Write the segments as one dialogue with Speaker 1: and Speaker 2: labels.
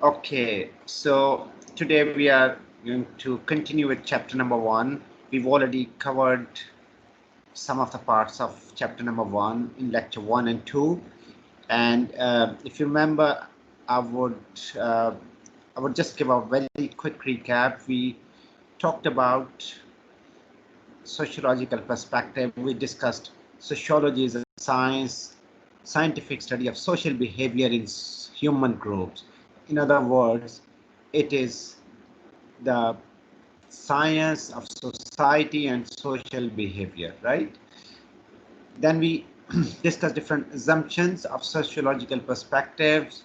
Speaker 1: Okay, so today we are going to continue with chapter number 1. We've already covered some of the parts of chapter number 1 in lecture 1 and 2. And if you remember, I would uh, I would just give a very quick recap. We talked about sociological perspective. We discussed sociology as a scientific study of social behavior in human groups. In other words, it is the science of society and social behavior, right? Then we discuss different assumptions of sociological perspectives.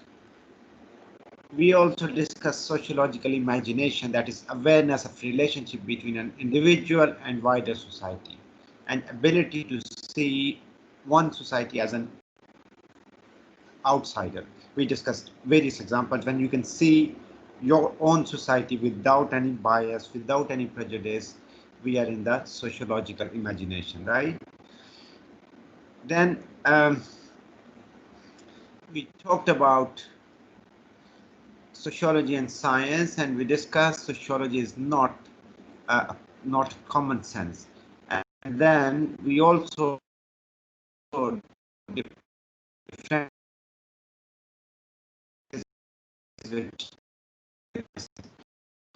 Speaker 1: We also discuss sociological imagination, that is awareness of relationship between an individual and wider society, and ability to see one society as an outsider. We discussed various examples when you can see your own society without any bias, without any prejudice. We are in the sociological imagination, right? Then we talked about sociology and science, and we discussed sociology is not common sense. And then we also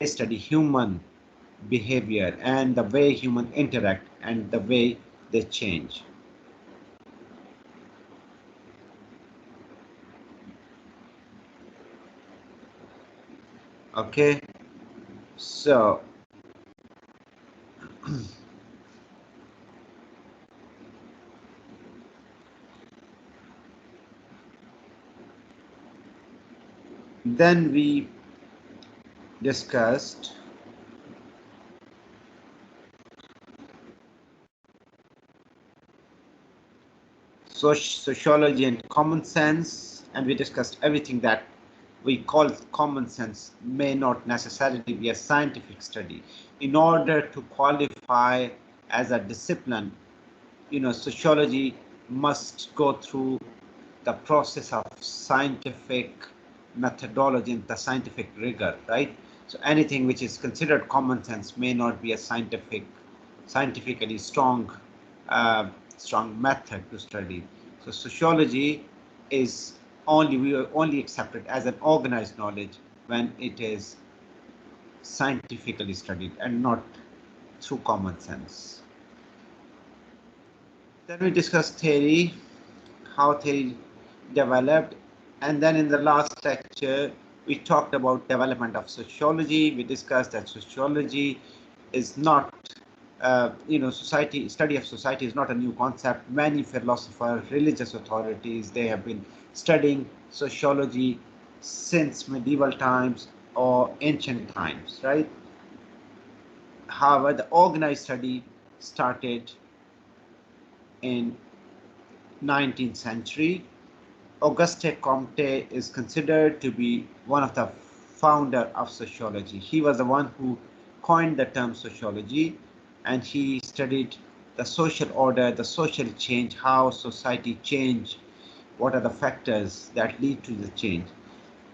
Speaker 1: study human behavior and the way humans interact and the way they change. Okay, so then we discussed sociology and common sense, and we discussed everything that we call common sense may not necessarily be a scientific study. In order to qualify as a discipline, sociology must go through the process of scientific methodology and the scientific rigor, right? So anything which is considered common sense may not be a scientifically strong method to study. So sociology is we only accept it as an organized knowledge when it is scientifically studied and not through common sense. Then we discussed theory, how theory developed, and then in the last lecture we talked about development of sociology. We discussed that sociology is not study of society is not a new concept. Many philosophers, religious authorities, they have been studying sociology since medieval times or ancient times, right? However, the organized study started in 19th century. Auguste Comte is considered to be one of the founder of sociology. He was the one who coined the term sociology, and he studied the social order, the social change, how society change, what are the factors that lead to the change.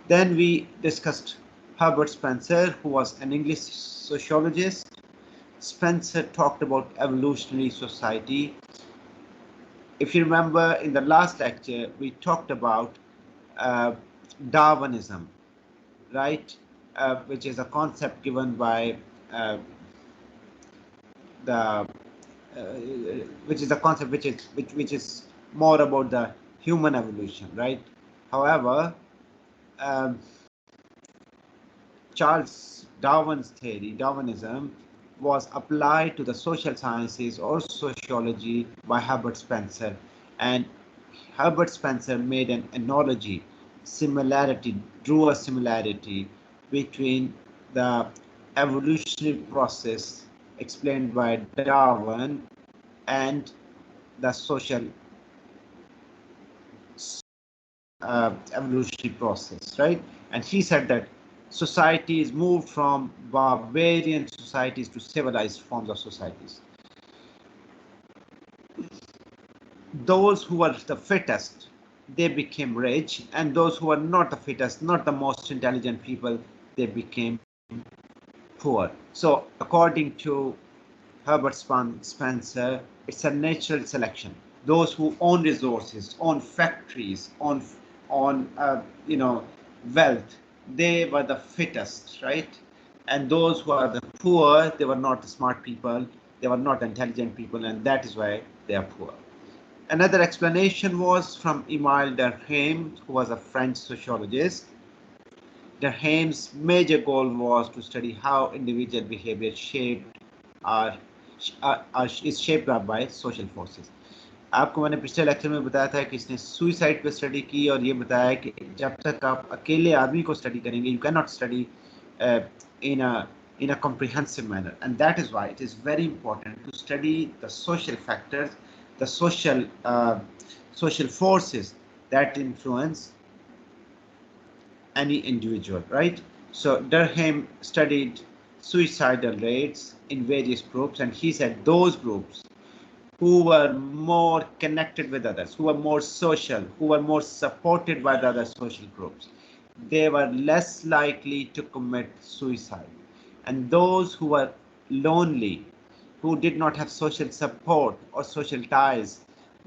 Speaker 1: Then we discussed Herbert Spencer, who was an English sociologist. Spencer talked about evolutionary society. If you remember, in the last lecture, we talked about Darwinism, right? Which is a concept given by which is a concept which is more about the human evolution, right? However, Charles Darwin's theory, Darwinism, was applied to the social sciences or sociology by Herbert Spencer, and Herbert Spencer made an analogy, drew a similarity between the evolutionary process explained by Darwin and the social evolutionary process, right? And he said that societies moved from barbarian societies to civilized forms of societies. Those who were the fittest, they became rich, and those who were not the fittest, not the most intelligent people, they became poor. So according to Herbert Spencer, it's a natural selection. Those who own resources, own factories, on wealth, they were the fittest, right? And those who are the poor, they were not the smart people, they were not intelligent people, and that is why they are poor. Another explanation was from Emile Durkheim, who was a French sociologist. Durkheim's major goal was to study how individual behavior are, is shaped by social forces. आपको मैंने पिछले lecture में बताया था कि इसने suicide पे study की और ये बताया कि जब तक आप अकेले आदमी को स्टडी करेंगे, you cannot study in a comprehensive manner, and that is why it is very important to study the social factors, the social forces that influence any individual, right? So Durkheim studied suicidal rates in various groups, and he said those groups who were more connected with others, who were more social, who were more supported by the other social groups, they were less likely to commit suicide. And those who were lonely, who did not have social support or social ties,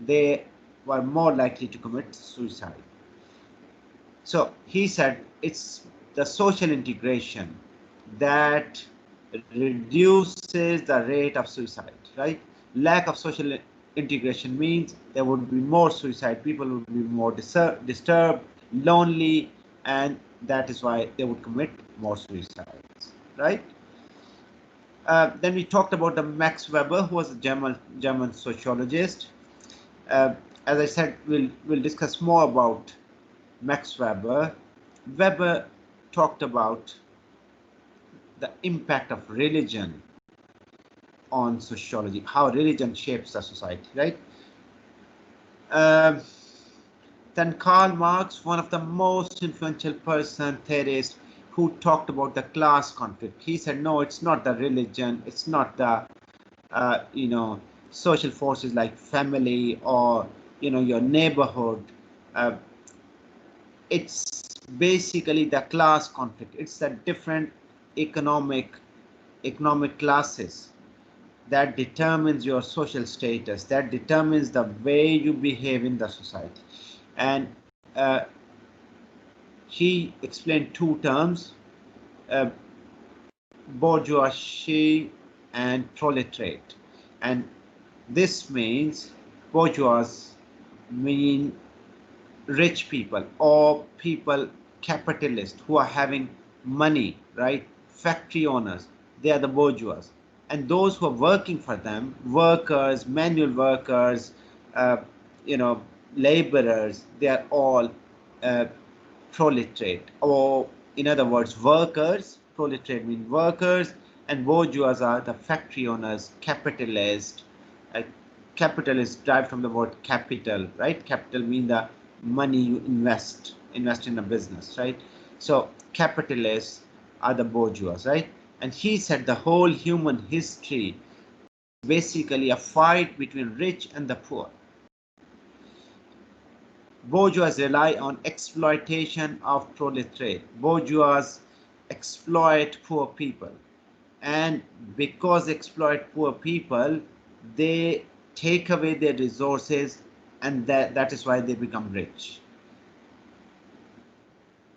Speaker 1: they were more likely to commit suicide. So he said it's the social integration that reduces the rate of suicide, right? Lack of social integration means there would be more suicide, people would be more disturbed, lonely, and that is why they would commit more suicides, right? Then we talked about the Max Weber, who was a German sociologist. As I said, we'll discuss more about Max Weber. Weber talked about the impact of religion on sociology, how religion shapes the society, right? Then Karl Marx, one of the most influential theorists, who talked about the class conflict. He said, no, it's not the religion, it's not the social forces like family or your neighborhood. It's basically the class conflict. It's the different economic classes that determines your social status, that determines the way you behave in the society. And he explained two terms, bourgeoisie and proletariat. And this means bourgeois mean rich people or people capitalists who are having money, right? Factory owners, they are the bourgeois. And those who are working for them, workers, manual workers, laborers, they are all proletariat, or in other words, workers. Proletariat means workers, and bourgeois are the factory owners, capitalists. Capitalist derived from the word capital, right? Capital means the money you invest in a business, right? So capitalists are the bourgeois, right? And he said the whole human history is basically a fight between rich and the poor. Bourgeois rely on exploitation of proletariat. Bourgeois exploit poor people, and because they exploit poor people, they take away their resources, and that is why they become rich.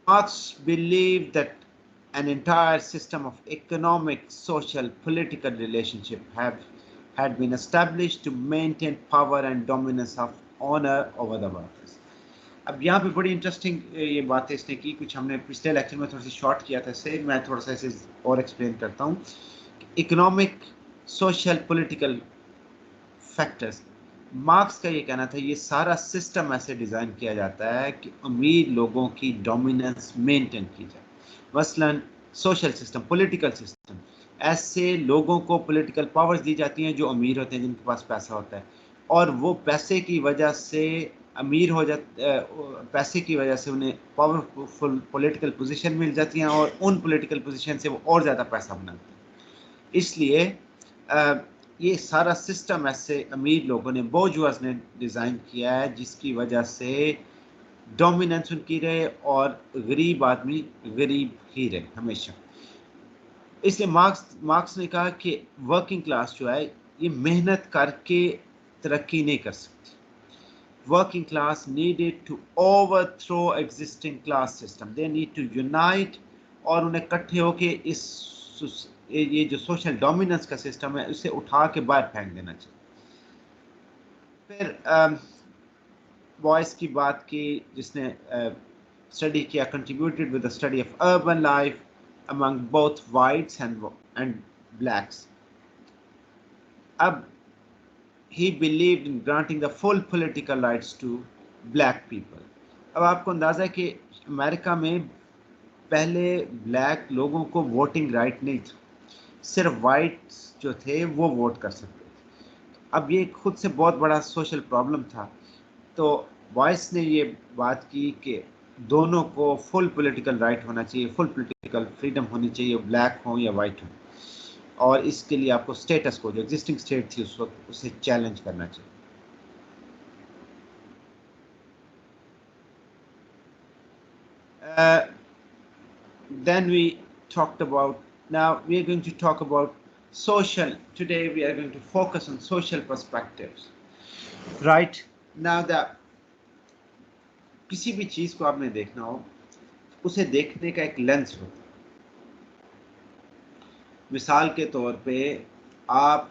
Speaker 1: Marx believed that an entire system of economic, social, political relationship had been established to maintain power and dominance of honor over the workers. अब यहाँ पे बड़ी interesting ये बातें इसने की, कुछ हमने पिछले लेक्चर में थोड़ा सा शॉर्ट किया था इसे, मैं थोड़ा सा इसे और एक्सप्लेन करता हूँ. Economic, social, political factors, marks का ये कहना था ये सारा सिस्टम ऐसे डिज़ाइन किया जाता है कि अमीर लोगों की डोमिनेंस मेंटेन की जाए. मसलन सोशल सिस्टम, पॉलिटिकल सिस्टम, ऐसे लोगों को पॉलिटिकल पावर्स दी जाती हैं जो अमीर होते हैं, जिनके पास पैसा होता है, और वो पैसे की वजह से अमीर हो जाते, पैसे की वजह से उन्हें पावरफुल पॉलिटिकल पोजीशन मिल जाती हैं, और उन पॉलिटिकल पोजीशन से वो और ज़्यादा पैसा बनाते हैं. इसलिए ये सारा सिस्टम ऐसे अमीर लोगों ने, बोर्जुआज ने डिज़ाइन किया है, जिसकी वजह से डोमिनेंस उनकी रहे और गरीब आदमी गरीब ही रहे हमेशा। इसलिए मार्क्स ने कहा कि वर्किंग क्लास जो है ये मेहनत करके तरक्की नहीं कर सकती। Working class needed to overthrow existing class system, they need to unite, और उन्हें इकट्ठे होके ये जो सोशल डोमिनेंस का सिस्टम है उसे उठा के बाहर फेंक देना चाहिए। फिर वॉइस की बात की, जिसने स्टडी किया, contributed with the study of urban life among both whites and blacks. Ab, he believed in granting the full political rights to black people. अब आपको अंदाजा है कि अमेरिका में पहले ब्लैक लोगों को वोटिंग राइट नहीं था, सिर्फ वाइट्स जो थे वो वोट कर सकते थे। अब ये खुद से बहुत बड़ा सोशल प्रॉब्लम था, तो वॉइस ने ये बात की कि दोनों को फुल पॉलिटिकल राइट होना चाहिए, फुल पॉलिटिकल फ्रीडम होनी चाहिए, ब्लैक हो या वाइट हो, और इसके लिए आपको स्टेटस को, जो एग्जिस्टिंग स्टेट थी उस वक्त, उसे चैलेंज करना चाहिए। Then we talked about, now we are going to talk about social, today we are going to focus on social perspectives, right? Now that किसी भी चीज को आपने देखना हो, उसे देखने का एक लेंस होता है। मिसाल के तौर पे आप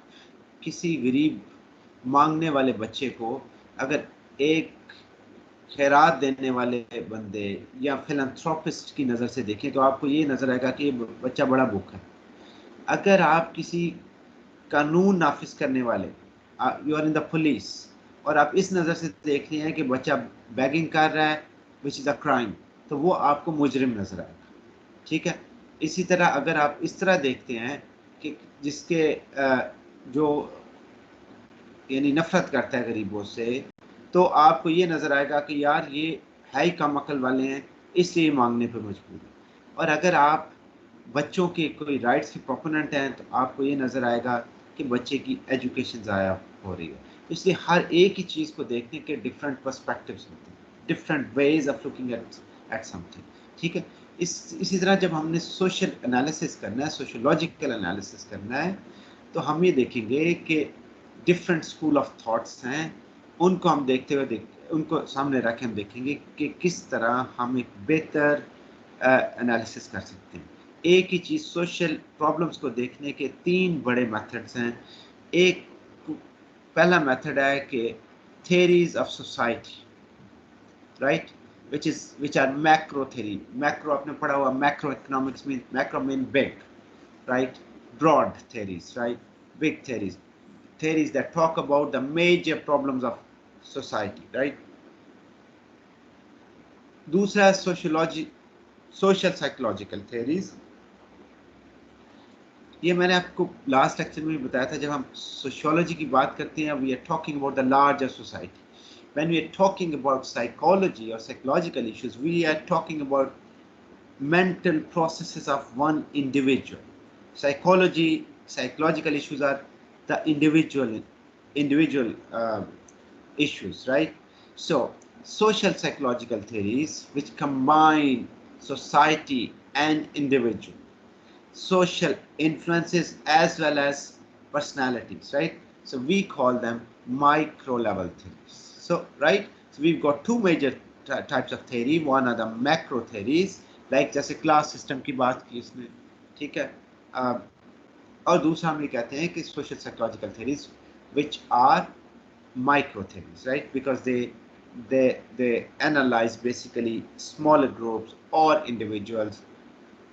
Speaker 1: किसी गरीब मांगने वाले बच्चे को अगर एक खैरात देने वाले बंदे या फिलैंथ्रोपिस्ट की नज़र से देखें तो आपको ये नज़र आएगा कि ये बच्चा बड़ा भूखा है। अगर आप किसी कानून नाफिज करने वाले, you are in the police, और आप इस नज़र से देख रहे हैं कि बच्चा बैगिंग कर रहा है, विच इज़ अ क्राइम, तो वो आपको मुजरिम नज़र आएगा, ठीक है। इसी तरह अगर आप इस तरह देखते हैं कि जिसके जो यानी नफरत करता है गरीबों से, तो आपको ये नज़र आएगा कि यार ये है ही कम अकल वाले हैं, इसलिए मांगने पर मजबूर है। और अगर आप बच्चों के कोई राइट्स के प्रोपोनेंट हैं तो आपको ये नज़र आएगा कि बच्चे की एजुकेशन ज़ाया हो रही है। इसलिए हर एक ही चीज़ को देखने के डिफरेंट पर्सपेक्टिव्स होते हैं, different ways of looking at something, ठीक है। इसी तरह जब हमने सोशल एनालिसिस करना है, सोशियोलॉजिकल एनालिसिस करना है, तो हम ये देखेंगे कि डिफरेंट स्कूल ऑफ थॉट्स हैं, उनको हम देखते हुए उनको सामने रख के हम देखेंगे कि किस तरह हम एक बेहतर एनालिसिस कर सकते हैं। एक ही चीज़, सोशल प्रॉब्लम्स को देखने के तीन बड़े मेथड्स हैं। एक पहला मेथड है कि theories of society, right, which are macro theory. Macro आपने पढ़ा हुआ, macro economics mean, macro mean big, right, broad theories, right, big theories, theories that talk about the major problems of society, right. दूसरा sociology, social psychological theories, ये मैंने आपको last lecture में भी बताया था। जब हम सोशियोलॉजी की बात करते हैं, we are talking about the larger society. When we are talking about psychology और psychological issues, we are talking about mental processes of one individual. Psychological issues are the individual issues, right? So social psychological theories which combine society and individual, social influences as well as personalities, right? So we call them micro level theories. So right, so we've got two major types of theory. One are the macro theories, like जैसे class system की बात की इसने, ठीक है। और दूसरा हम ये कहते हैं कि social psychological theories which are micro theories, right, because they analyze basically smaller groups or individuals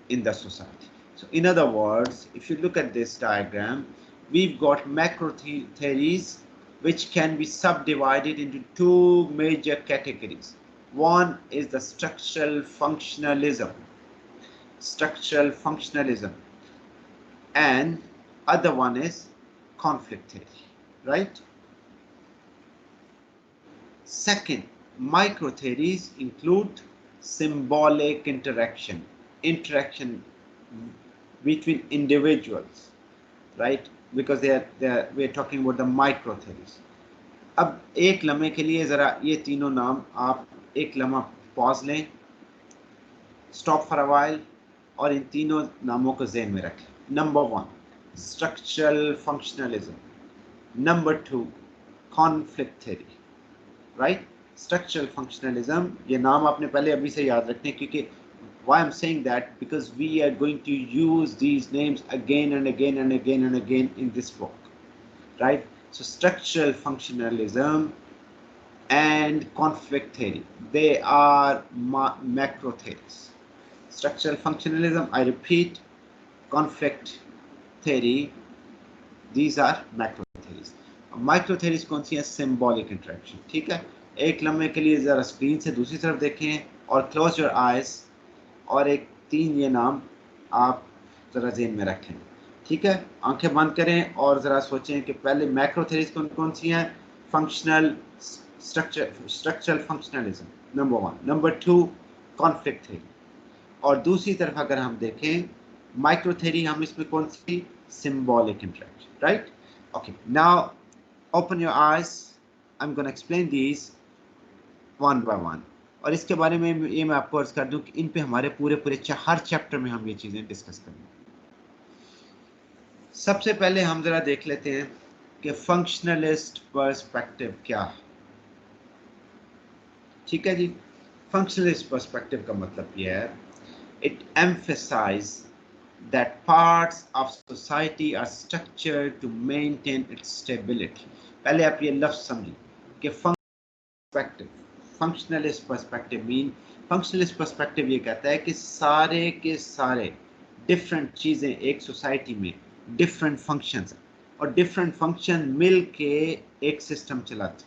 Speaker 1: in the society. So in other words, if you look at this diagram, we've got macro theories which can be subdivided into two major categories. One is the structural functionalism, and other one is conflict theory, right? Second, micro theories include symbolic interaction between individuals, right? Because we are talking about the micro theories. अब एक लम्हे के लिए जरा ये तीनों नाम आप एक लम्हा पॉज लें, स्टॉप फॉर अ वाइल, और इन तीनों नामों को ज़हन में रखें। Number 1 structural functionalism, number 2 conflict theory, right. Structural functionalism, ये नाम आपने पहले अभी से याद रखने, क्योंकि why I'm saying that, because we are going to use these names again and again and again and again in this book, right? So structural functionalism and conflict theory, they are macro theories. Structural functionalism, I repeat, conflict theory, these are macro theories. Micro theories कौन सी है? Symbolic interaction, ठीक है। एक लम्हे के लिए जरा screen से दूसरी तरफ देखें और क्लोज योर आइज, और एक 3 ये नाम आप जरा जेहन में रखें, ठीक है। आंखें बंद करें और जरा सोचें कि पहले मैक्रो थेरीज कौन कौन सी हैं। Functional structural functionalism number 1, number 2 conflict theory, और दूसरी तरफ अगर हम देखें माइक्रो थेरी, हम इसमें कौन सी? Symbolic interaction, right. Okay, now open your eyes, I'm going to explain these one by one, और इसके बारे में ये मैं आपको अर्ज कर दूं कि इन पे हमारे पूरे हर चैप्टर में हम ये चीजें डिस्कस करेंगे। सबसे पहले हम जरा देख लेते हैं कि फंक्शनलिस्ट पर्सपेक्टिव क्या है, ठीक है जी। फंक्शनलिस्ट पर्सपेक्टिव का मतलब ये है, it emphasize that parts of society are structured to maintain its stability. पहले आप ये लफ्ज समझिए कि फंक्शनलिस्ट पर्सपेक्टिव मीन, फंक्शनलिस्ट पर्सपेक्टिव ये कहता है कि सारे के सारे डिफरेंट चीज़ें एक सोसाइटी में डिफरेंट फंक्शंस, और डिफरेंट फंक्शन मिल के एक सिस्टम चलाते।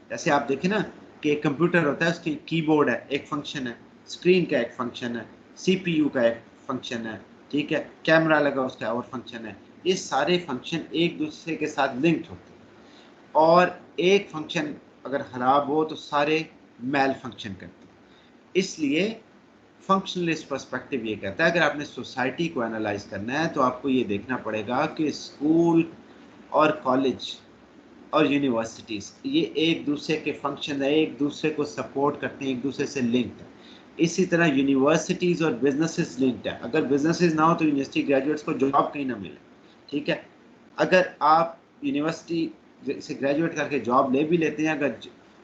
Speaker 1: जैसे आप देखें ना कि एक कंप्यूटर होता है, उसकी कीबोर्ड है, एक फंक्शन है, स्क्रीन का एक फंक्शन है, सीपीयू का एक फंक्शन है, ठीक है, कैमरा लगा उसका और फंक्शन है। ये सारे फंक्शन एक दूसरे के साथ लिंक्ड होते हैं, और एक फंक्शन अगर खराब हो तो सारे मैल फंक्शन करते हैं। इसलिए फंक्शनलिस्ट पर्सपेक्टिव ये कहता है, अगर आपने सोसाइटी को एनालाइज करना है तो आपको ये देखना पड़ेगा कि स्कूल और कॉलेज और यूनिवर्सिटीज़ ये एक दूसरे के फंक्शन है, एक दूसरे को सपोर्ट करते हैं, एक दूसरे से लिंक्ड है। इसी तरह यूनिवर्सिटीज़ और बिजनेसेस लिंक्ड है। अगर बिजनेसेस ना हो तो यूनिवर्सिटी ग्रेजुएट्स को जॉब कहीं ना मिले, ठीक है। अगर आप यूनिवर्सिटी से ग्रेजुएट करके जॉब ले भी लेते हैं,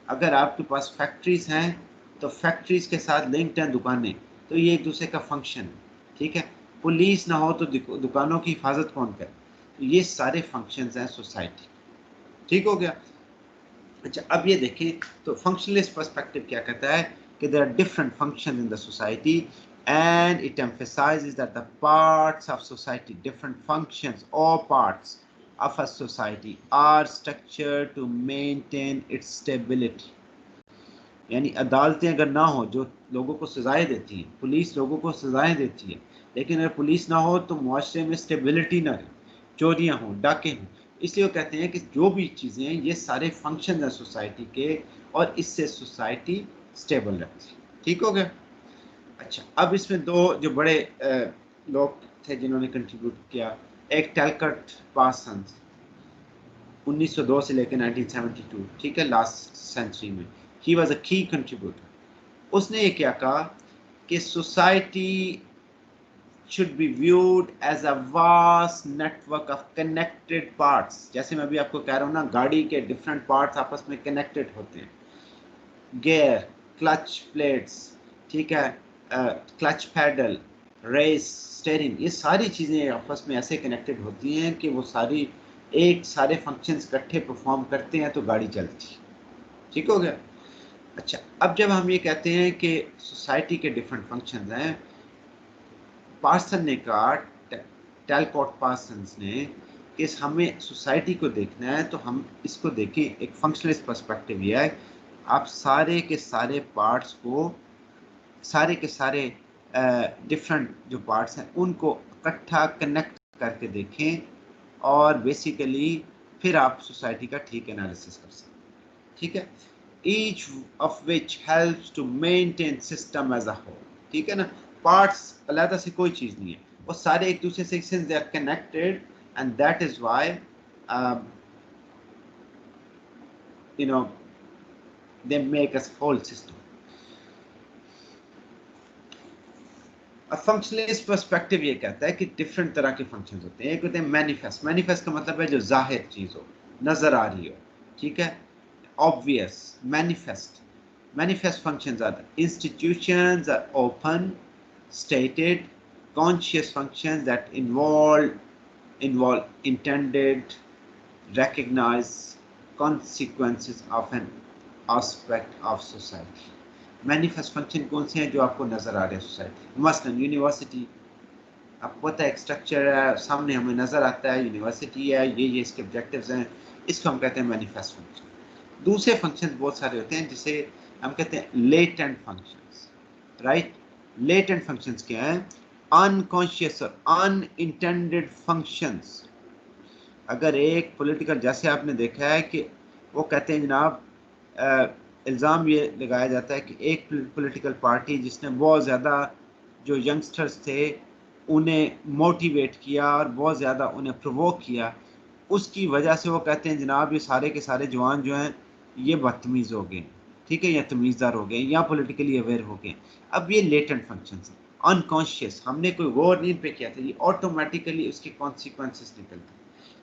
Speaker 1: अगर आपके पास फैक्ट्रीज हैं तो फैक्ट्रीज के साथ लिंक्ड हैं दुकानें, तो ये एक दूसरे का फंक्शन है, ठीक है। पुलिस ना हो तो दुकानों की हिफाजत कौन करे? तो ये सारे फंक्शंस हैं सोसाइटी, ठीक हो गया। अच्छा, अब ये देखें तो फंक्शनलिस्ट पर्सपेक्टिव क्या कहता है कि there are different functions in the society, and it emphasizes that the parts of society, different functions or parts of a society are structured to maintain its stability. यानी अदालतें अगर ना हो जो लोगों को सजाएं देती हैं, पुलिस लोगों को सजाएं देती है, लेकिन अगर पुलिस ना हो तो मुआशरे में स्टेबिलिटी ना रहे, चोरियां हों, डाके हों। इसलिए वो कहते हैं कि जो भी चीज़ें हैं ये सारे फंक्शन हैं सोसाइटी के, और इससे सोसाइटी स्टेबल रहती है, ठीक हो गया। अच्छा, अब इसमें दो जो बड़े लोग थे जिन्होंने कंट्रीब्यूट किया, एक टैलकट पार्सन्स 1902 से लेकर 1972, ठीक है, लास्ट सेंचुरी में, ही वाज अ की कंट्रीब्यूटर। उसने ये क्या कहा कि society should be viewed as a vast network of connected parts। जैसे मैं अभी आपको कह रहा हूँ ना, गाड़ी के डिफरेंट पार्ट्स आपस में कनेक्टेड होते हैं, गियर, क्लच प्लेट्स, ठीक है, क्लच पैडल, रेस, स्टीयरिंग, ये सारी चीज़ें आपस में ऐसे कनेक्टेड होती हैं कि वो सारे फंक्शंस इकट्ठे परफॉर्म करते हैं तो गाड़ी चलती है, ठीक हो गया। अच्छा, अब जब हम ये कहते हैं कि सोसाइटी के डिफरेंट फंक्शंस हैं, पार्सन ने कहा, टैलकॉट पार्सन्स ने, कि हमें सोसाइटी को देखना है तो हम इसको देखें, एक फंक्शनलिस्ट पर्सपेक्टिव ये है, आप सारे के सारे पार्ट्स को, सारे के सारे डिफरेंट जो पार्ट्स हैं उनको इकट्ठा कनेक्ट करके देखें, और बेसिकली फिर आप सोसाइटी का ठीक एनालिसिस कर सकते हैं, ठीक है। Each of which helps to maintain system as a whole, ठीक है ना। पार्ट्स अलग से कोई चीज़ नहीं है, वो सारे एक दूसरे से, since they are connected, and that is why you know they make us whole system. अब फंक्शनलिस्ट पर्सपेक्टिव ये कहता है कि डिफरेंट तरह के फंक्शंस होते हैं। एक होते हैं मैनिफेस्ट। मैनिफेस्ट का मतलब है जो जाहिर चीज हो, नजर आ रही हो, ठीक है, obvious, manifest. Manifest functions are the institutions are open, stated, conscious functions that involve intended, recognized consequences of an aspect of society. Manifest function कौन से हैं जो आपको नजर आ रहे हैं सोसाइटी? मसलन यूनिवर्सिटी, आपको पता है एक स्ट्रक्चर है, सामने हमें नजर आता है यूनिवर्सिटी है, ये इसके ऑब्जेक्टिव्स हैं, इसको हम कहते हैं मैनिफेस्ट फंक्शन। दूसरे फंक्शन बहुत सारे होते हैं जिसे हम कहते हैं latent functions, right. Latent functions क्या हैं? अनकॉन्शियस और अनइंटेंडेड फंक्शंस। अगर एक पॉलिटिकल, जैसे आपने देखा है कि वो कहते हैं जनाब, इल्ज़ाम ये लगाया जाता है कि एक पॉलिटिकल पार्टी जिसने बहुत ज़्यादा जो यंगस्टर्स थे उन्हें मोटिवेट किया और बहुत ज़्यादा उन्हें प्रोवोक किया, उसकी वजह से वो कहते हैं जनाब ये सारे के सारे जवान जो हैं ये बदतमीज़ हो गए, ठीक है, या तमीज़दार हो गए, या पॉलिटिकली अवेयर हो गए। अब ये लेटेंट फंक्शंस हैं, अनकॉन्शियस, हमने कोई गौर नहीं पे किया था, ये ऑटोमेटिकली उसके कॉन्सिक्वेंसेस निकलते हैं,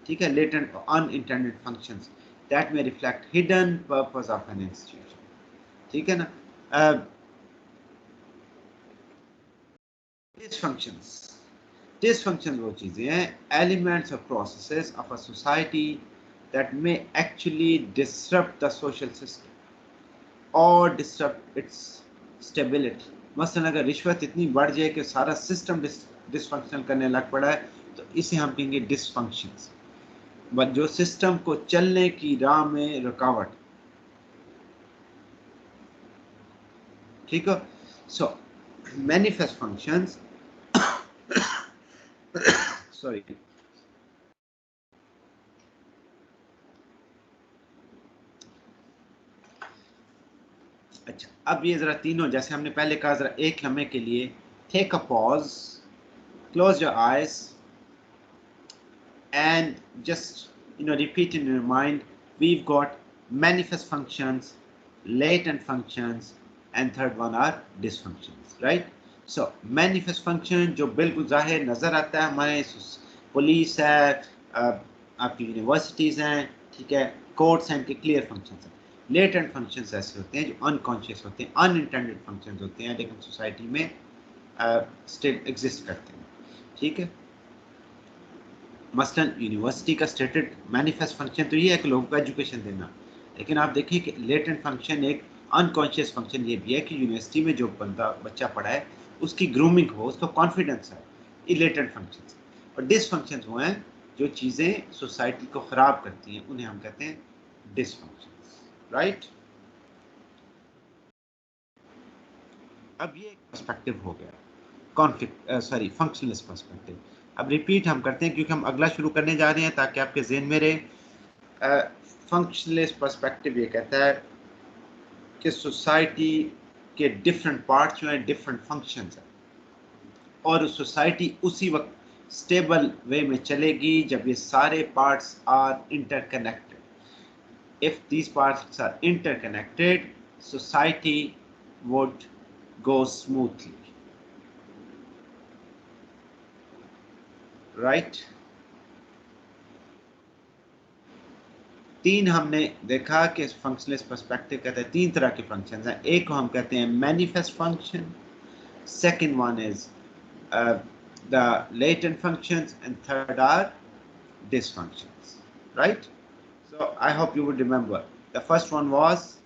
Speaker 1: ठीक है। लेटेंट अनइंटेंडेड फंक्शंस दैट में reflect hidden purpose of an institution, ठीक है ना। डिसफंक्शंस, डिसफंक्शन वो चीज़ें हैं, एलिमेंट्स और processes of a society that may actually disrupt the social system or disrupt its stability. मसलन अगर रिश्वत इतनी बढ़ जाए कि सारा सिस्टम डिसफंक्शनल करने लग पड़ा है तो इसे हम कहेंगे डिसफंक्शंस, बट जो सिस्टम को चलने की राह में रुकावट, ठीक है। सो मैनिफेस्ट फंक्शंस सॉरी, अच्छा, अब ये जरा तीनों, जैसे हमने पहले कहा, जरा एक लम्हे के लिए take a pause, close your eyes and just repeat in your mind. We've got manifest functions, latent functions, and third one are dysfunctions, right? So manifest function जो बिल्कुल जाहिर नजर आता है, हमारे पुलिस है, आपकी यूनिवर्सिटीज हैं, ठीक है, कोर्ट्स हैं, इनके क्लियर फंक्शंस हैं। लेटेंट फंक्शंस ऐसे होते हैं जो अनकॉन्शियस होते हैं, अनइंटेंडेड फंक्शंस होते हैं, लेकिन सोसाइटी में स्टिल एग्जिस्ट करते हैं, ठीक है। मसलन यूनिवर्सिटी का स्टेटेड मैनिफेस्ट फंक्शन तो ये है कि लोगों को एजुकेशन देना, लेकिन आप देखिए कि लेटेंट फंक्शन, एक अनकॉन्शियस फंक्शन ये भी है कि यूनिवर्सिटी में जो बच्चा पढ़ा है उसकी ग्रूमिंग हो, उसको कॉन्फिडेंस है, ये लेटेंट फंक्शन। और डिसफंक्शन वो हैं जो चीज़ें सोसाइटी को ख़राब करती हैं, उन्हें हम कहते हैं डिसफंक्शन, राइट। अब ये पर्सपेक्टिव हो गया फंक्शनलिस्ट पर्सपेक्टिव। अब रिपीट हम करते हैं क्योंकि हम अगला शुरू करने जा रहे हैं ताकि आपके ज़हन में रहे। फंक्शनलिस्ट पर्सपेक्टिव ये कहता है कि सोसाइटी के डिफरेंट पार्ट्स जो हैं डिफरेंट फंक्शंस हैं, और सोसाइटी उसी वक्त स्टेबल वे में चलेगी जब ये सारे parts are interconnected. If these parts are interconnected, society would go smoothly, right. तीन हमने देखा कि फंक्शनलिस्ट पर्सपेक्टिव कहते हैं तीन तरह के फंक्शंस हैं। एक को हम कहते हैं manifest function, second one is the latent functions, and third are dysfunctions, right? So I hope you would remember. The first one was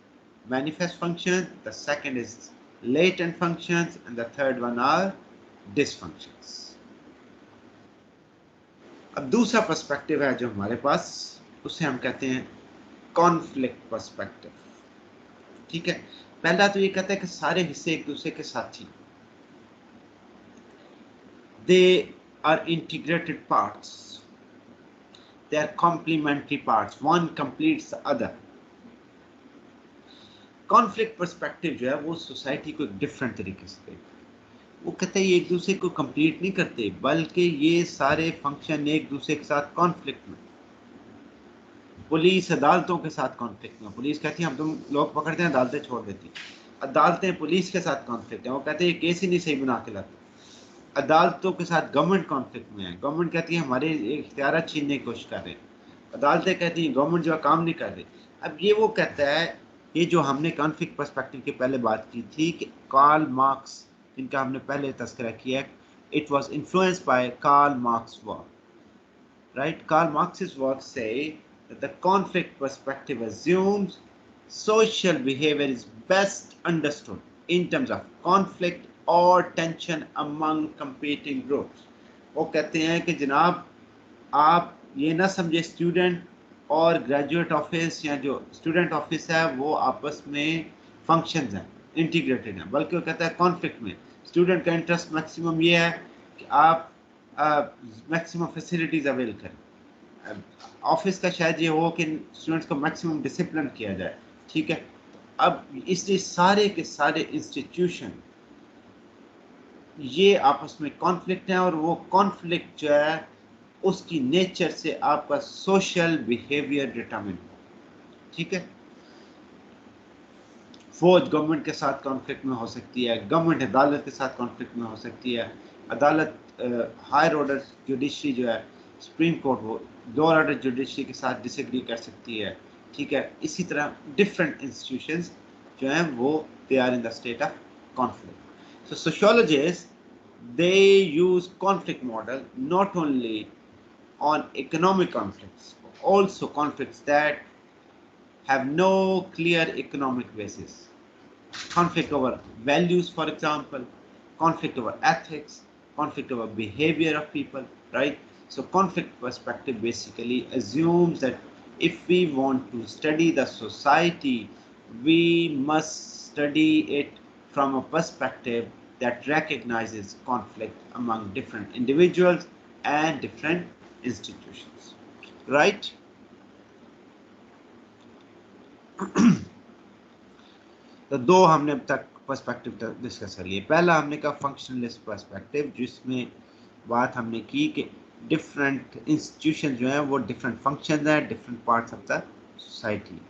Speaker 1: manifest function, the second is latent functions, and the third one are dysfunctions. अब दूसरा perspective है जो हमारे पास, उसे हम कहते हैं conflict perspective, ठीक है। पहला तो ये कहता है कि सारे हिस्से एक दूसरे के साथी, they are integrated parts, they are complementary parts, one completes the other. Conflict perspective जो है वो सोसाइटी को एक डिफरेंट तरीके से देखता है। वो कहते हैं ये एक दूसरे को कंप्लीट नहीं करते, बल्कि ये सारे फंक्शन एक दूसरे के साथ कॉन्फ्लिक्ट में। पुलिस अदालतों के साथ कॉन्फ्लिक्ट में, पुलिस कहती है हम तुम लोग पकड़ते हैं, अदालतें छोड़ देती, अदालतें पुलिस के साथ कॉन्फ्लिक्ट है, वो कहते हैं ये केस ही नहीं सही बना के लाते। अदालतों के साथ गवर्नमेंट कॉन्फ्लिक्ट में है, गवर्नमेंट कहती है हमारे इख्तियार छीनने की कोशिश कर रहे हैं, अदालतें कहती हैं गवर्नमेंट जो है काम नहीं कर रही। अब ये वो कहता है, ये जो हमने कॉन्फ्लिक्ट पर्सपेक्टिव की पहले बात की थी कि कार्ल मार्क्स, जिनका हमने पहले तस्करा किया, it was influenced by Karl Marx work, right? Karl Marx's works say that the conflict perspective assumes social behavior is best understood in terms of conflict or tension among competing groups. वो कहते हैं कि जनाब आप ये ना समझे student और ग्रेजुएट ऑफिस या जो स्टूडेंट ऑफिस है वो आपस में फंक्शंस हैं, इंटीग्रेटेड हैं, बल्कि वो कहता है कॉन्फ्लिक्ट में स्टूडेंट का इंटरेस्ट मैक्सिमम ये है कि आप मैक्सिमम फैसिलिटीज अवेल करें, ऑफिस का शायद ये हो कि स्टूडेंट्स को मैक्सिमम डिसिप्लिन किया जाए, ठीक है। अब इसलिए सारे के सारे इंस्टीट्यूशन ये आपस में कॉन्फ्लिक्ट हैं, और वो कॉन्फ्लिक्ट जो है उसकी नेचर से आपका सोशल बिहेवियर डिटरमिन हो, ठीक है। फौज गवर्नमेंट के साथ कॉन्फ्लिक्ट में हो सकती है, गवर्नमेंट अदालत के साथ कॉन्फ्लिक्ट में हो सकती है, अदालत हायर ऑर्डर जुडिशरी जो है सुप्रीम कोर्ट वो लोअर ऑर्डर जुडिशरी के साथ डिसएग्री कर सकती है, ठीक है। इसी तरह डिफरेंट इंस्टीट्यूशंस जो हैं वो they are in the state of conflict. So sociologist they use conflict model not only on economic conflicts, also conflicts that have no clear economic basis. Conflict over values, for example, conflict over ethics, conflict over behavior of people, right? So conflict perspective basically assumes that if we want to study the society, we must study it from a perspective that recognizes conflict among different individuals and different institutions, right? तो दो हमने अब तक perspective discuss कर लिए। पहला हमने कहा फंक्शनलिस्ट पर्सपेक्टिव, जिसमें बात हमने की कि डिफरेंट इंस्टीट्यूशन जो हैं वो डिफरेंट फंक्शन हैं, different parts of the society.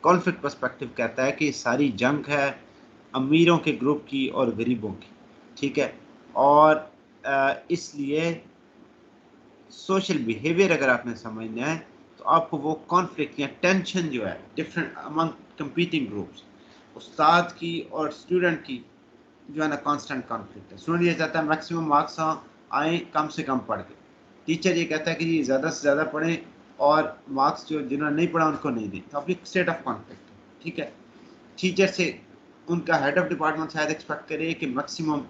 Speaker 1: Conflict perspective कहता है कि सारी जंग है अमीरों के ग्रुप की और गरीबों की, ठीक है, और इसलिए सोशल बिहेवियर अगर आपने समझना है तो आपको वो कॉन्फ्लिक्ट या टेंशन जो है डिफरेंट अमंग कंपीटिंग ग्रुप्स, उस्ताद की और स्टूडेंट की जो है ना कांस्टेंट कॉन्फ्लिक्ट है। स्टूडेंट ये चाहता है मैक्सिमम मार्क्स आए कम से कम पढ़ के, टीचर ये कहता है कि जी ज़्यादा से ज़्यादा पढ़ें और मार्क्स जो जिन्होंने नहीं पढ़ा उनको नहीं दें, तो अभी स्टेट ऑफ कॉन्फ्लिक्ट है, ठीक है। टीचर से उनका हेड ऑफ डिपार्टमेंट शायद एक्सपेक्ट करे कि मैक्सिमम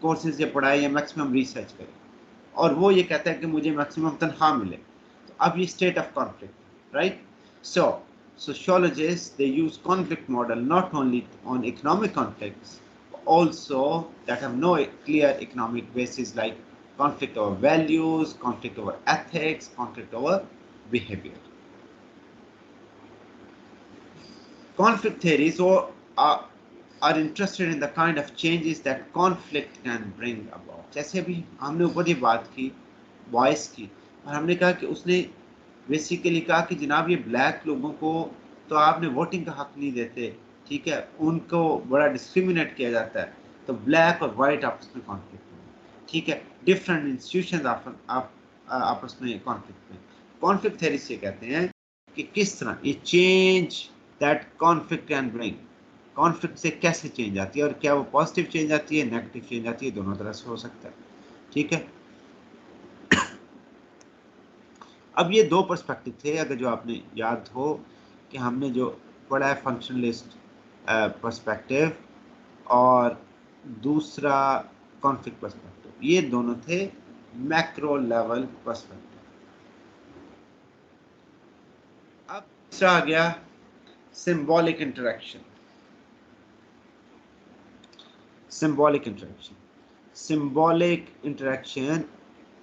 Speaker 1: कोर्सेज ये पढ़ाए या मैक्सिमम रिसर्च करे, और वो ये कहता है कि मुझे मैक्सिमम तनख्वाह मिले, तो अब ये state of conflict, right. So sociologists they use conflict model not only on economic conflicts also that have no clear economic basis, like conflict over values, conflict over ethics, conflict over behavior. Conflict theories are interested in the kind of changes that conflict can bring about. जैसे अभी हमने ऊपर ये बात की voice की, और हमने कहा कि उसने बेसिकली कहा कि जनाब ये ब्लैक लोगों को तो आपने वोटिंग का हक नहीं देते, ठीक है, उनको बड़ा डिस्क्रिमिनेट किया जाता है, तो ब्लैक और वाइट आपस में कॉन्फ्लिक्ट में, ठीक है, डिफरेंट इंस्टीट्यूशंस आपस में कॉन्फ्लिक्ट में। कॉन्फ्लिक्ट थ्योरी से कहते हैं कि किस तरह ये change that conflict can bring, conflict से कैसे चेंज आती है, और क्या वो पॉजिटिव चेंज आती है, नेगेटिव चेंज आती है, दोनों तरह से हो सकता है, ठीक है। अब ये दो पर्सपेक्टिव थे, अगर जो आपने याद हो कि हमने जो पढ़ा है फंक्शनलिस्ट पर्सपेक्टिव और दूसरा कॉन्फ्लिक्ट पर्सपेक्टिव, ये दोनों थे मैक्रो लेवल पर्सपेक्टिव। अब तीसरा आ गया symbolic interaction. Symbolic interaction. Symbolic interaction,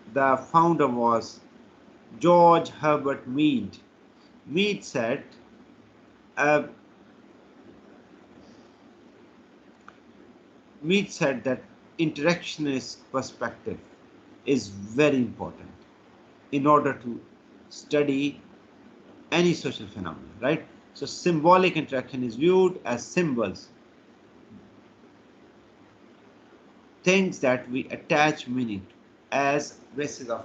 Speaker 1: the founder was George Herbert Mead. Mead said, that interactionist perspective is very important in order to study any social phenomenon, right? So symbolic interaction is viewed as symbols, things that we attach meaning to as basis of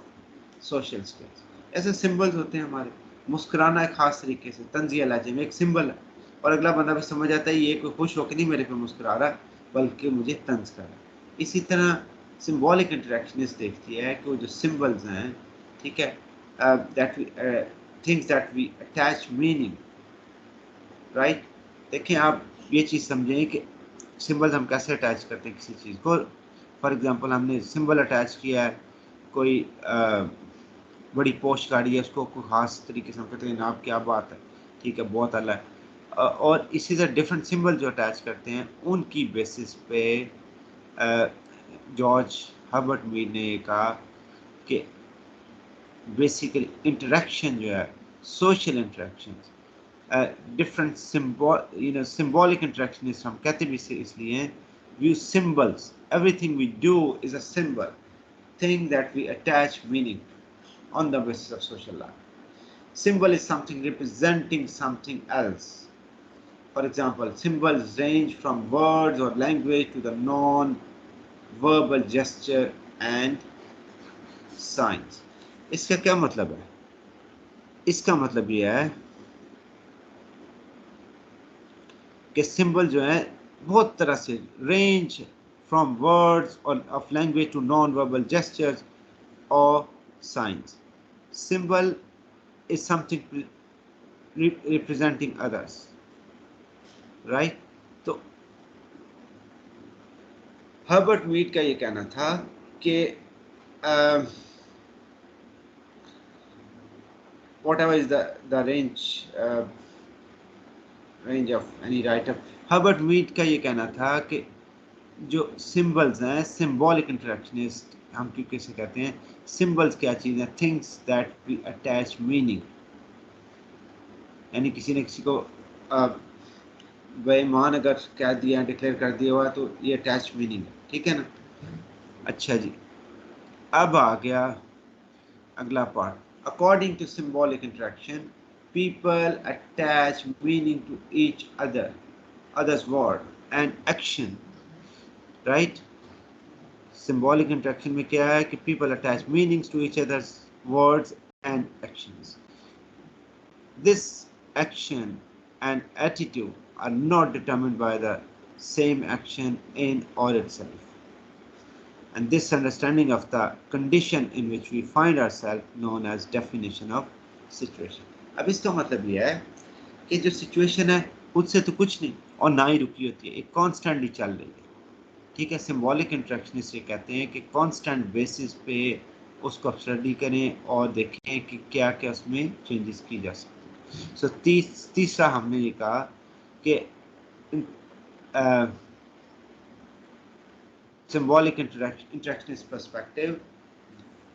Speaker 1: social skills. ऐसे symbols होते हैं हमारे, मुस्कुराना एक खास तरीके से तंजिया लहजे में एक सिंबल है, और अगला बंदा भी समझ आता है ये कोई खुश होकर नहीं मेरे पे मुस्कुरा रहा बल्कि मुझे तंज कर रहा है। इसी तरह सिंबॉलिक इंटरेक्शनिस्ट देखती है कि वो जो सिंबल्स हैं, ठीक है, that we things that we attach meaning, right. देखें आप ये चीज़ समझें कि सिंबल्स हम कैसे अटैच करते हैं किसी चीज़ को। फॉर एग्जांपल हमने सिंबल अटैच किया है, कोई बड़ी पोस्ट गाड़ी है, उसको कोई ख़ास तरीके से हम कहते हैं जनाब क्या बात है, ठीक है, बहुत अला है, और इसी तरह डिफरेंट सिंबल जो अटैच करते हैं उनकी बेसिस पे जॉर्ज हर्बर्ट मीड ने ये कहा कि बेसिकली इंटरेक्शन जो है, social interaction, different symbolic interactionists हम कहते भी इसलिए हैं, view symbols, everything we do is a symbol, thing that we attach meaning on the basis of social life. Symbol is something representing something else. For example, symbols range from words or language to the non-verbal gesture and signs. इसका क्या मतलब है? इसका मतलब यह है कि symbol जो है बहुत तरह से रेंज फ्रॉम वर्ड्स और of language to non verbal gestures और signs. Symbol is something representing others, right. तो हर्बर्ट मीड का ये कहना था कि whatever is the range of any writer, Herbert Mead का ये कहना था कि जो सिंबल्स हैं, सिंबॉलिक इंटरेक्शनिस्ट हम क्यों कैसे कहते हैं, सिंबल्स क्या चीज़ है, things that we attach meaning, यानी किसी ने किसी को बेईमान अगर कह दिया, डिक्लेयर कर दिया हुआ, तो ये अटैच मीनिंग है, ठीक है ना। अच्छा जी, अब आ गया अगला part. According to symbolic interaction, people attach meaning to each other's word and action, right? Symbolic interaction में क्या है कि people attach meanings to each other's words and actions. This action and attitude are not determined by the same action in or itself, and this understanding of the condition in which we find ourselves known as definition of situation. अब इसका मतलब यह है कि जो situation है खुद से तो कुछ नहीं और ना ही रुकी होती है, एक कॉन्स्टेंटली चल रही है, ठीक है। सिंबॉलिक इंटरेक्शनिस्ट ये कहते हैं कि कॉन्स्टेंट बेसिस पे उसको आप स्टडी करें और देखें कि क्या क्या उसमें चेंजेस की जा सकते हैं। सो तीसरा हमने ये कहा कि symbolic interactionist perspective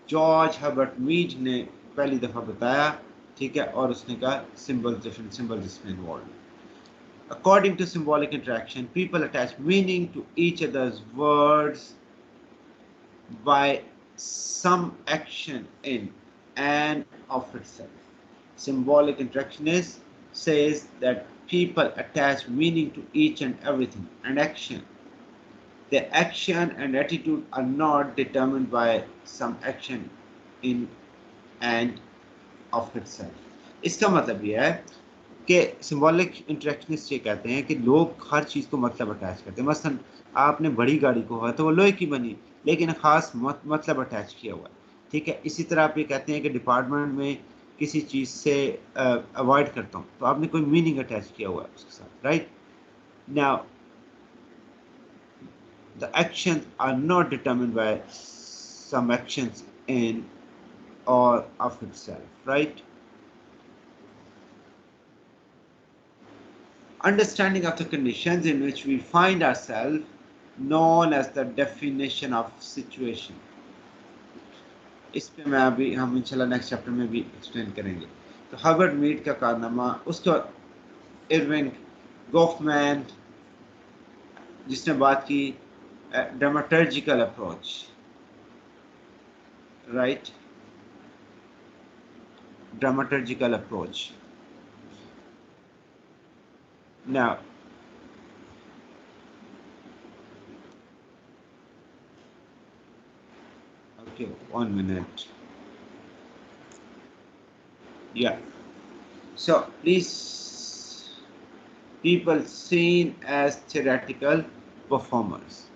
Speaker 1: George Herbert Mead ने पहली दफ़ा बताया, ठीक है, और उसने कहा डिफरेंट सिंबल्स इसमें involve. According to symbolic interaction, people attach meaning to each other's words by some action in and of itself. Symbolic interactionist says that people attach meaning to each and everything and action. Their action and attitude are not determined by some action in and of itself. इसका मतलब यह है कि symbolic interactionist ये कहते हैं कि लोग हर चीज़ को मतलब अटैच करते हैं। मसलन आपने बड़ी गाड़ी को है तो वो लोहे की बनी, लेकिन ख़ास मतलब अटैच किया हुआ है, ठीक है। इसी तरह आप ये कहते हैं कि डिपार्टमेंट में किसी चीज़ से अवॉइड करता हूँ, तो आपने कोई मीनिंग अटैच किया हुआ है उसके साथ, right. Now the action are not determined by some actions in और of itself, right. Understanding of the conditions in which we find ourselves known as the definition of situation. इस पे मैं अभी हम इंशाल्लाह नेक्स्ट चैप्टर में भी explain करेंगे। तो हर्बर्ट मीड का कारनामा, उसके बाद इरविंग गोफमैन जिसने बात की dramaturgical approach, right, dramaturgical approach, Now, okay, 1 minute. Yeah. So please, people seen as theoretical performers.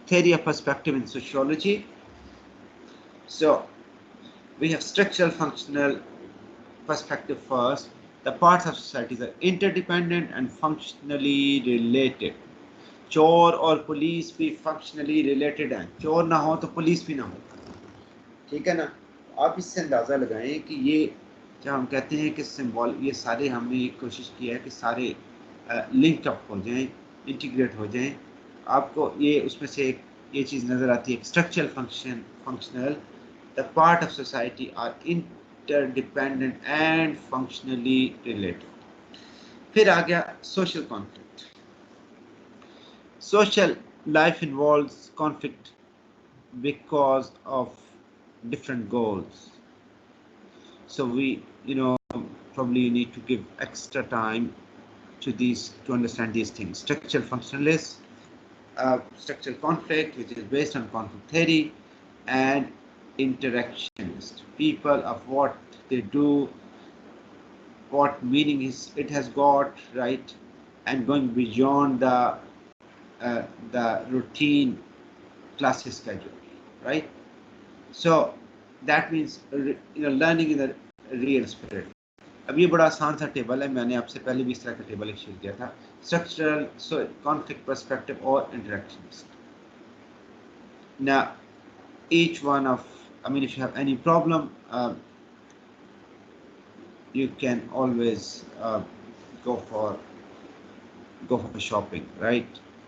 Speaker 1: Theory of perspective in sociology. So we have structural functional perspective first. The parts of society are interdependent and functionally related. चोर और police भी functionally related हैं. चोर ना हो तो police भी ना हो. ठीक है ना. आप इससे अंदाज़ा लगाएं कि ये जब हम कहते हैं कि सिंबल, ये सारे हमने कोशिश की है कि सारे लिंक अप हो जाएं, इंटीग्रेट हो जाएं. आपको ये उसमें से एक ये चीज़ नज़र आती है, structural functional, the part of society are interdependent and functionally related. फिर आ गया social conflict. Social life involves conflict because of different goals. So we, probably need to give extra time to these to understand these things. Structural functionalists, structural conflict, which is based on conflict theory, and interactionist. People of what they do, what meaning it has got, right, and going beyond the routine classes schedule, right? So that means learning in the real spirit. अब ये बड़ा आसान सा table है, मैंने आपसे पहले भी इस तरह का टेबल एक शेयर किया था. स्ट्रक्चरल, कॉन्फ्लिक्ट पर्सपेक्टिव और interactionist. Now each one of, if you have any problem, you can always go for shopping, right?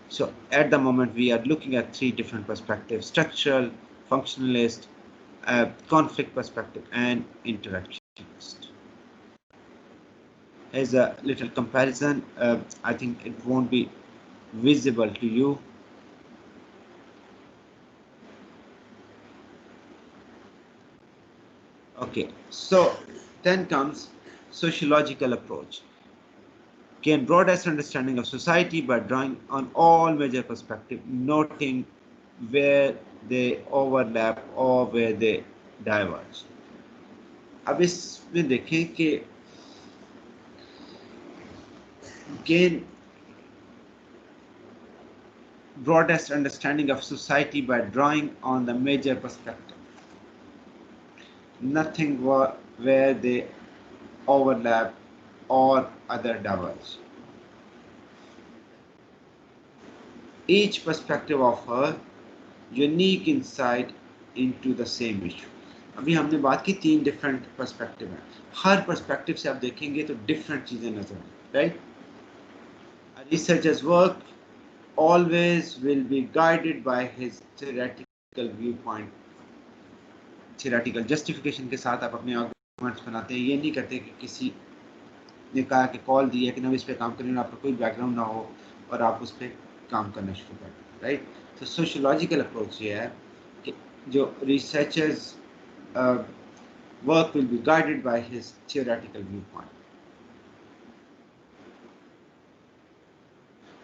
Speaker 1: So at the moment we are looking at 3 different perspectives: structural, functionalist, conflict perspective, and interactionist. As a little comparison, I think it won't be visible to you. Okay, so then comes sociological approach. Gain broadest understanding of society by drawing on all major perspectives, noting where they overlap or where they diverge. अब इसमें देखें कि gain broadest understanding of society by drawing on the major perspective, nothing where they overlap or other diverge. Each perspective offers unique insight into the same issue. अभी हमने बात की 3 different perspective हैं. हर perspective से आप देखेंगे तो डिफरेंट चीजें नजर आएंगी, right? Researcher's work always will be guided by his theoretical viewpoint. Theoretical justification के साथ आप अपने आर्गुमेंट्स बनाते हैं. ये नहीं करते कि किसी ने कहा कि कॉल दी है कि ना इस पे काम करने, आपका कोई बैकग्राउंड ना हो और आप उस पर काम करना शुरू करें, राइट? तो सोशियोलॉजिकल अप्रोच ये है कि जो researchers work will be guided by his theoretical viewpoint.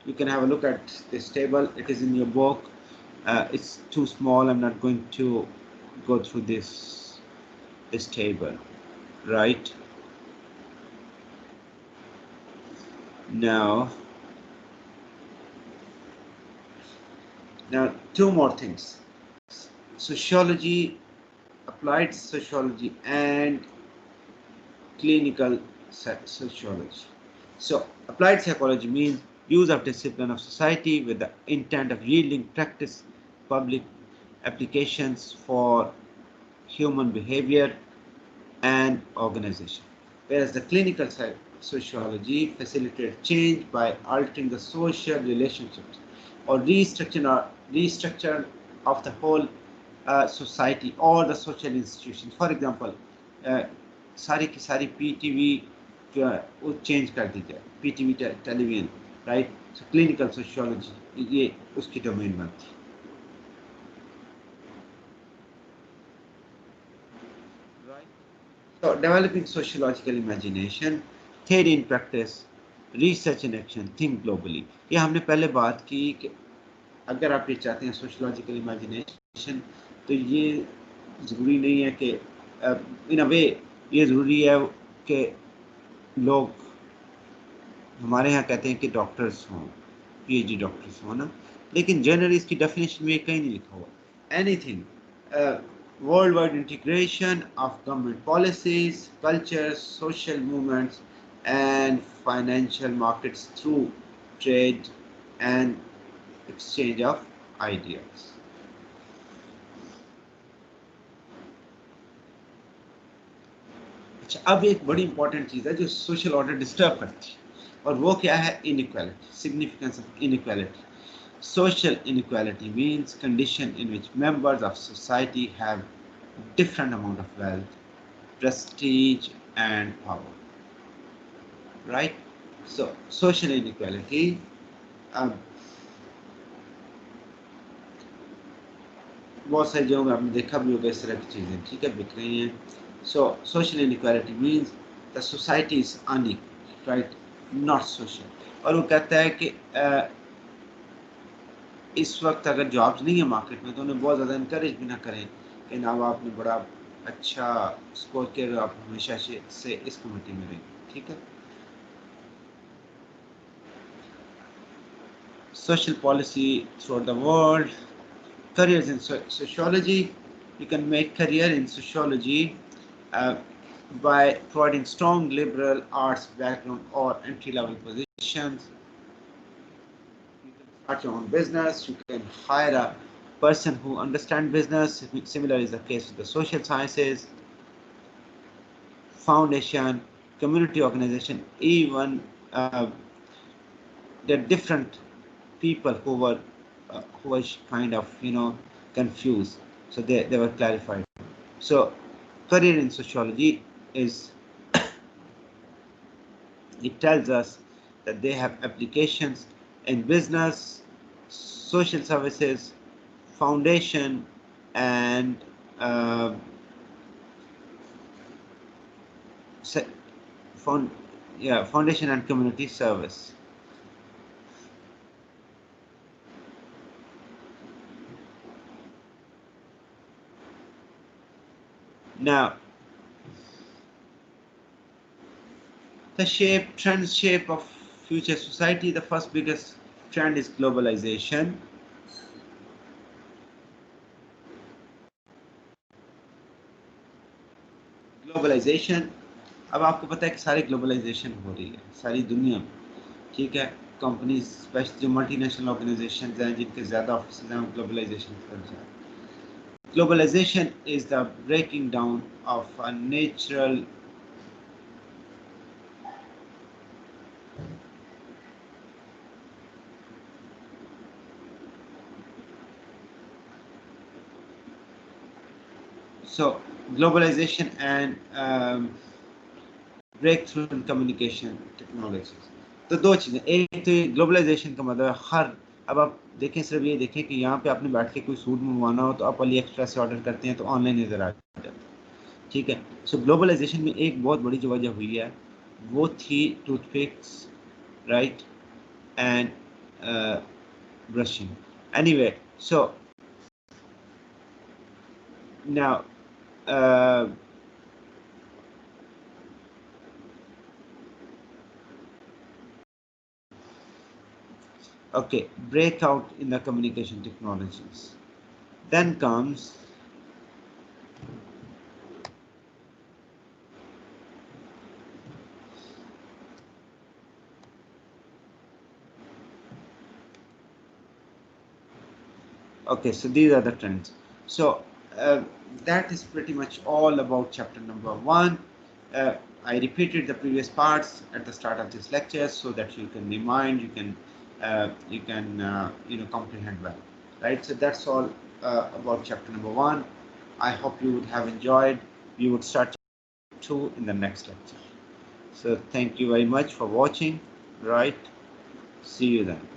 Speaker 1: You can have a look at this table. It is in your book. It's too small. I'm not going to go through this table, right? Now 2 more things: sociology, applied sociology, and clinical sociology. So applied psychology means use of discipline of society with the intent of yielding practice public applications for human behavior and organization. Whereas the clinical sociology facilitates change by altering the social relationships or restructure of the whole society or the social institution. For example, सारी की सारी PTV जो है वो change कर दी जाए, PTV television, right? So clinical sociology ये उसकी डोमेन बनती है, right? So developing sociological imagination, theory in practice, research in action, think globally. ये हमने पहले बात की कि अगर आप ये चाहते हैं सोशलॉजिकल इमेजिनेशन तो ये ज़रूरी नहीं है कि इन अ वे ये ज़रूरी है कि लोग हमारे यहाँ कहते हैं कि डॉक्टर्स हों, पीएचडी डॉक्टर्स हों ना, लेकिन जनरली इसकी डेफिनेशन में कहीं नहीं लिखा हुआ anything worldwide integration of government policies, cultures, social movements, and financial markets through trade and exchange of ideas. अच्छा, अब एक बड़ी इंपॉर्टेंट चीज़ है जो सोशल ऑर्डर डिस्टर्ब करती है और वो क्या है? Inequality, significance of inequality. Social inequality means condition in which members of society have different amount of wealth, prestige, and power. Right? So social inequality. बहुत सारी जगहों में आपने देखा भी होगा इस तरह की चीज़ें, ठीक है, बिक रही हैं. So social inequality means the society is unequal, right? Not social. और वो कहता है कि इस वक्त अगर जॉब्स नहीं है मार्केट में तो उन्हें बहुत ज़्यादा इनकरेज भी ना करें कि ना आपने बड़ा अच्छा स्कोर किया, आप हमेशा से इस कमेटी में रहेंगे, ठीक है. Social policy throughout the world, careers in sociology. You can make career in sociology by providing strong liberal arts background or entry-level positions. You can start your own business. You can hire a person who understands business. Similar is the case with the social sciences, foundation, community organization. Even there are different people who were kind of confused, so they were clarified. So career in sociology is it tells us that they have applications in business, social services, foundation, and foundation and community service. Now, the shape of future society. The first biggest trend is globalization. Globalization, अब आपको पता है कि सारी globalisation हो रही है सारी दुनिया में, ठीक है. कंपनीज स्पेशली जो मल्टीनेशनल ऑर्गेनाइजेशन हैं जिनके ज़्यादा ऑफिस हैं वो ग्लोबलाइजेशन कर रहे हैं. Globalization is the breaking down of a natural so globalization and breakthrough in communication technologies. तो दो चीज़ें, एक तो ग्लोबलाइजेशन का मतलब हर, अब आप देखें, सिर्फ ये देखें कि यहाँ पे आपने बैठ के कोई सूट मंगवाना हो तो आप अली एक्सप्रेस से ऑर्डर करते हैं तो ऑनलाइन नज़र आ जाता है, ठीक है. सो ग्लोबलाइजेशन में एक बहुत बड़ी जो वजह हुई है वो थी toothpicks, right, and brushing. Anyway, so now okay, breakout in the communication technologies. Then comes okay, so these are the trends. So that is pretty much all about chapter number 1. I repeated the previous parts at the start of this lecture so that you can remind, you can comprehend well, right? So that's all about chapter number 1. I hope you would have enjoyed. We would start chapter 2 in the next lecture. So thank you very much for watching, right? See you then.